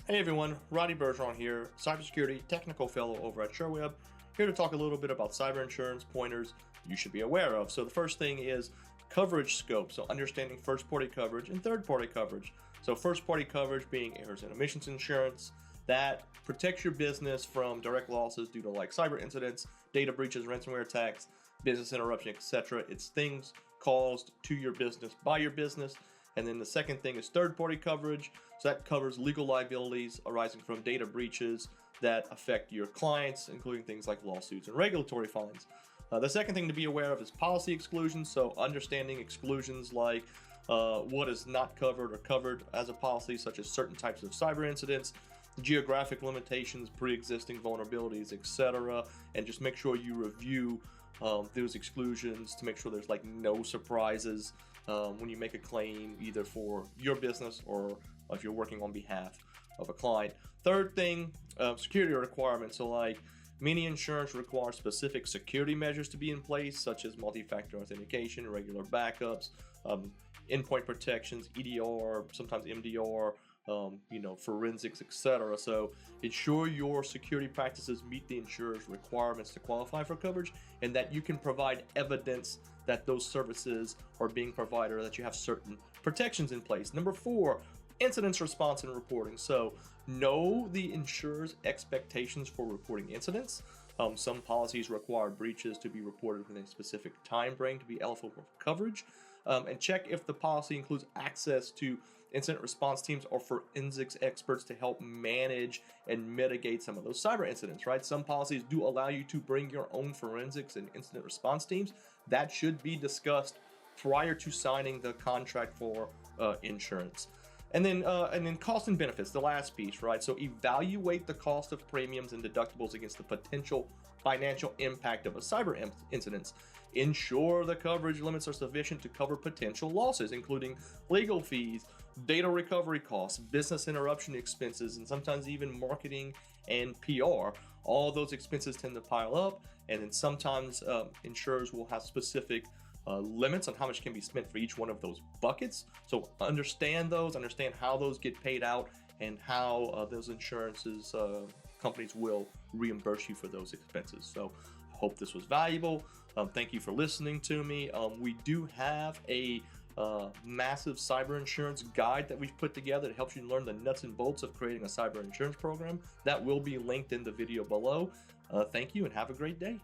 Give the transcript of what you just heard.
Hey everyone, Roddy here, Cybersecurity Technical Fellow over at Sherweb, here to talk a little bit about cyber insurance pointers you should be aware of. So the first thing is coverage scope, so understanding first-party coverage and third-party coverage. So first-party coverage being errors and omissions insurance that protects your business from direct losses due to like cyber incidents, data breaches, ransomware attacks, business interruption, etc. It's things caused to your business by your business. And then the second thing is third-party coverage. So that covers legal liabilities arising from data breaches that affect your clients, including things like lawsuits and regulatory fines. The second thing to be aware of is policy exclusions. So understanding exclusions like what is not covered or covered as a policy, such as certain types of cyber incidents, geographic limitations, pre-existing vulnerabilities, etc. And just make sure you review those exclusions to make sure there's like no surprises when you make a claim, either for your business or if you're working on behalf of a client. Third thing, security requirements. So like many insurance require specific security measures to be in place, such as multi-factor authentication, regular backups, endpoint protections, EDR, sometimes MDR, forensics, etc. So ensure your security practices meet the insurer's requirements to qualify for coverage, and that you can provide evidence that those services are being provided or that you have certain protections in place. Number 4, incidents response and reporting. So know the insurer's expectations for reporting incidents. Some policies require breaches to be reported within a specific time frame to be eligible for coverage. And check if the policy includes access to incident response teams or forensics experts to help manage and mitigate some of those cyber incidents, right? Some policies do allow you to bring your own forensics and incident response teams. That should be discussed prior to signing the contract for insurance. And then cost and benefits, the last piece, right? So evaluate the cost of premiums and deductibles against the potential financial impact of a cyber incident. Ensure the coverage limits are sufficient to cover potential losses, including legal fees, data recovery costs, business interruption expenses, and sometimes even marketing and PR. All those expenses tend to pile up, and then sometimes insurers will have specific limits on how much can be spent for each one of those buckets. So understand those, understand how those get paid out, and how those insurances companies will reimburse you for those expenses. So I hope this was valuable. Thank you for listening to me. We do have a massive cyber insurance guide that we've put together that helps you learn the nuts and bolts of creating a cyber insurance program. That will be linked in the video below. Thank you and have a great day.